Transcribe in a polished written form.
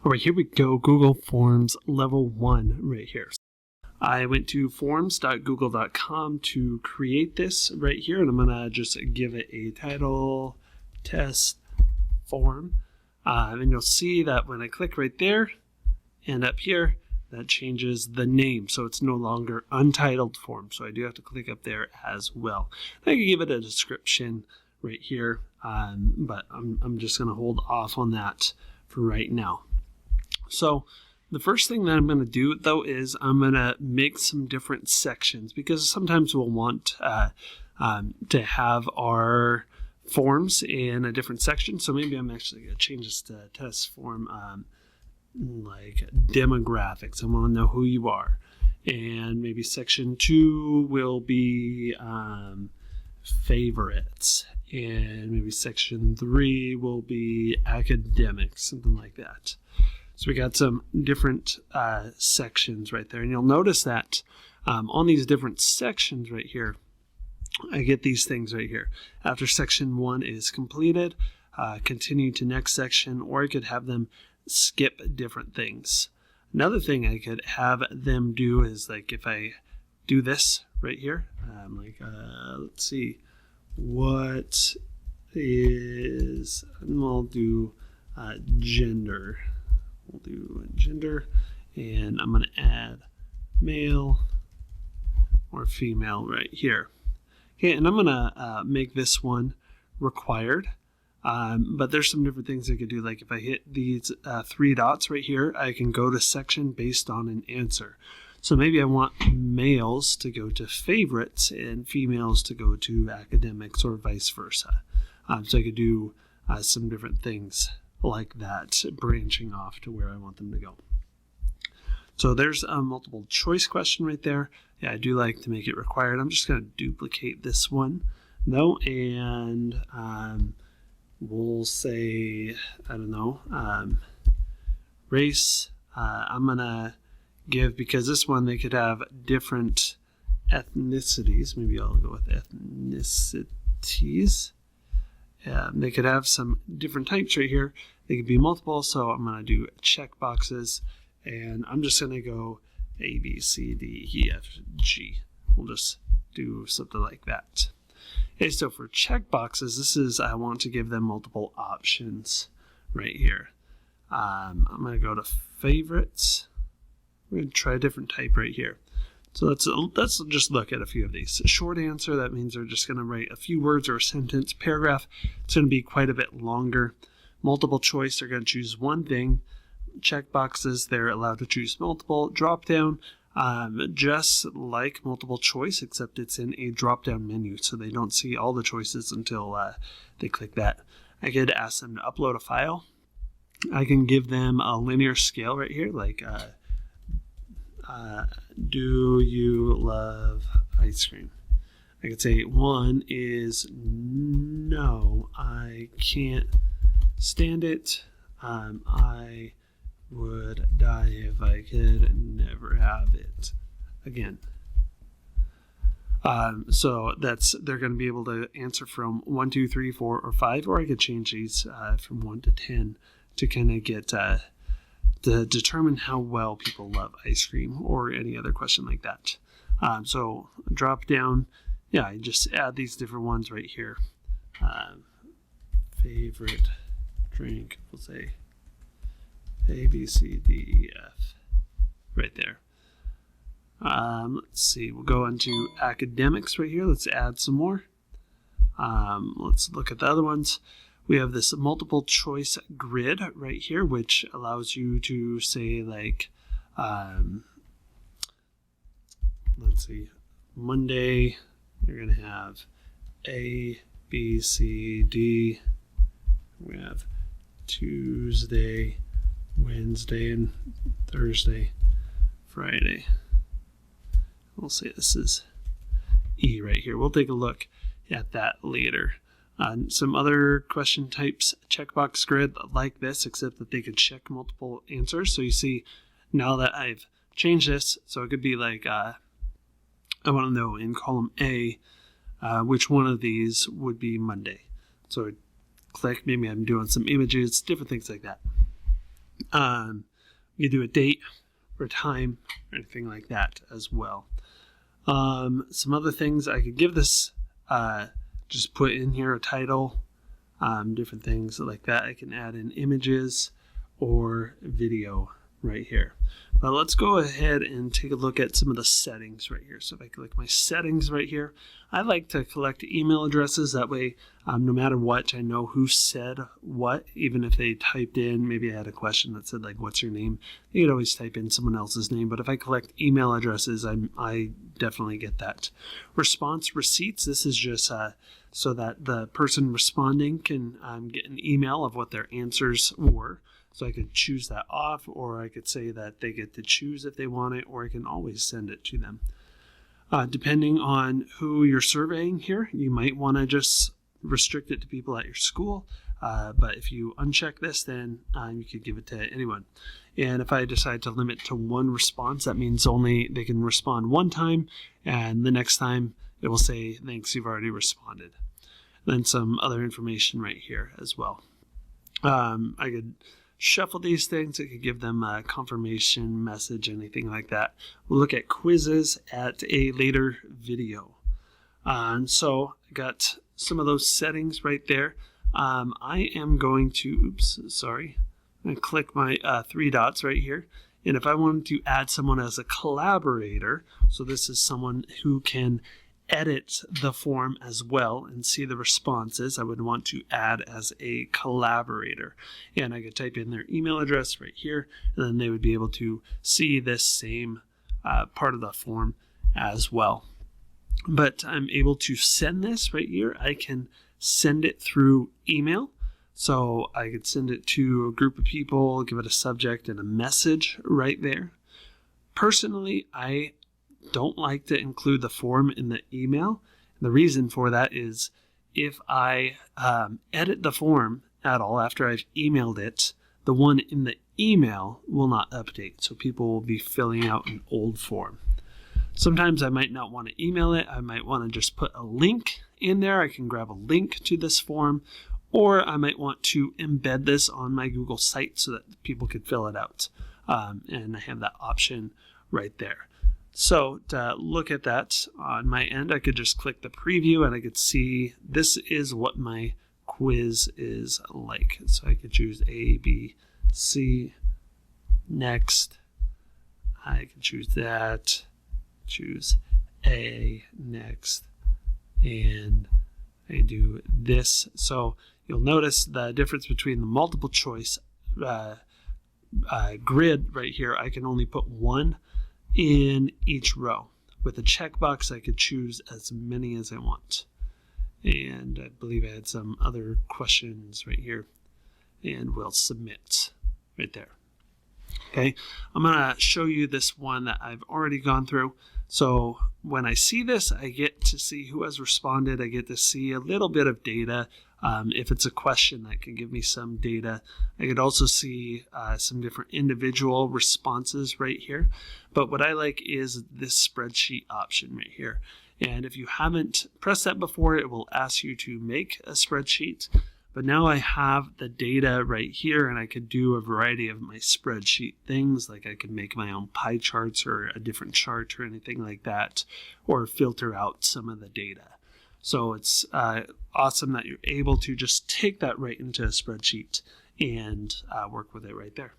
All right, here we go. Google Forms Level 1 right here. I went to forms.google.com to create this right here, and I'm going to just give it a title, test, form. And you'll see that when I click right there and up here, that changes the name. So it's no longer untitled form. So I do have to click up there as well. I can give it a description right here, but I'm just going to hold off on that for right now. So the first thing that I'm going to do, though, is I'm going to make some different sections, because sometimes we'll want to have our forms in a different section. So maybe I'm actually going to change this to test form, like demographics. I want to know who you are. And maybe section 2 will be favorites. And maybe section 3 will be academics, something like that. So we got some different sections right there. And you'll notice that on these different sections right here, I get these things right here. After section 1 is completed, continue to next section, or I could have them skip different things. Another thing I could have them do is, like, if I do this right here, let's see, what is, and we'll do gender. We'll do gender, and I'm going to add male or female right here. Okay, and I'm going to make this one required, but there's some different things I could do. Like if I hit these 3 dots right here, I can go to section based on an answer. So maybe I want males to go to favorites and females to go to academics, or vice versa. So I could do some different things like that, branching off to where I want them to go. So there's a multiple choice question right there. Yeah, I do like to make it required. I'm just going to duplicate this one, though, and we'll say, I don't know, race. I'm going to give, because this one they could have different ethnicities. Maybe I'll go with ethnicities. They could have some different types right here. They could be multiple, so I'm going to do check boxes, and I'm just going to go A, B, C, D, E, F, G. We'll just do something like that. Okay, so for check boxes, this is, I want to give them multiple options right here. I'm going to go to favorites. We're going to try a different type right here. So let's just look at a few of these. A short answer, that means they're just going to write a few words or a sentence. Paragraph, it's going to be quite a bit longer. Multiple choice, they're going to choose one thing. Check boxes, they're allowed to choose multiple. Drop down, just like multiple choice, except it's in a drop down menu, so they don't see all the choices until they click that. I could ask them to upload a file. I can give them a linear scale right here, like do you love ice cream? I could say 1 is no, I can't stand it. I would die if I could never have it again. So they're going to be able to answer from 1, 2, 3, 4, or 5, or I could change these from 1 to 10 to kind of get to determine how well people love ice cream, or any other question like that. So drop down, yeah, I just add these different ones right here. Favorite drink, we'll say A, B, C, D, E, F, right there. Let's see, we'll go into academics right here. Let's add some more. Let's look at the other ones. We have this multiple choice grid right here, which allows you to say, like, let's see, Monday, you're going to have A, B, C, D. We have Tuesday, Wednesday, and Thursday, Friday. We'll say this is E right here. We'll take a look at that later. Some other question types, checkbox grid like this, except that they could check multiple answers. So you see now that I've changed this, so it could be like, I want to know in column A, which one of these would be Monday. So I click, maybe I'm doing some images, different things like that. You do a date or time or anything like that as well. Some other things I could give this, just put in here a title, different things like that. I can add in images or video right here. But let's go ahead and take a look at some of the settings right here. So if I click my settings right here, I like to collect email addresses. That way, no matter what, I know who said what. Even if they typed in, maybe I had a question that said like, what's your name? You could always type in someone else's name. But if I collect email addresses, I definitely get that. Response receipts, this is just so that the person responding can get an email of what their answers were. So I could choose that off, or I could say that they get to choose if they want it, or I can always send it to them. Depending on who you're surveying here, you might want to just restrict it to people at your school. But if you uncheck this, then you could give it to anyone. And if I decide to limit to one response, that means only they can respond one time, and the next time it will say, thanks, you've already responded. Then some other information right here as well. I could shuffle these things. I could give them a confirmation message, anything like that. We'll look at quizzes at a later video. So I got some of those settings right there. I am going to, I'm going to click my 3 dots right here. And if I wanted to add someone as a collaborator, so this is someone who can edit the form as well and see the responses, I would want to add as a collaborator. And I could type in their email address right here, and then they would be able to see this same part of the form as well. But I'm able to send this right here. I can send it through email. So I could send it to a group of people, give it a subject and a message right there. Personally, I don't like to include the form in the email. The reason for that is if I edit the form at all after I've emailed it, the one in the email will not update. So people will be filling out an old form. Sometimes I might not want to email it. I might want to just put a link in there. I can grab a link to this form, or I might want to embed this on my Google site so that people could fill it out. And I have that option right there. So to look at that on my end, I could just click the preview and I could see this is what my quiz is like. So I could choose A, B, C, next. I can choose that, choose A, next, and I do this. So you'll notice the difference between the multiple choice grid right here. I can only put one in each row. With a checkbox, I could choose as many as I want. And I believe I had some other questions right here. And we'll submit right there. Okay, I'm going to show you this one that I've already gone through. So when I see this, I get to see who has responded. I get to see a little bit of data. If it's a question, that can give me some data. I could also see some different individual responses right here. But what I like is this spreadsheet option right here. And if you haven't pressed that before, it will ask you to make a spreadsheet. But now I have the data right here, and I could do a variety of my spreadsheet things, like I could make my own pie charts or a different chart or anything like that, or filter out some of the data. So it's awesome that you're able to just take that right into a spreadsheet and work with it right there.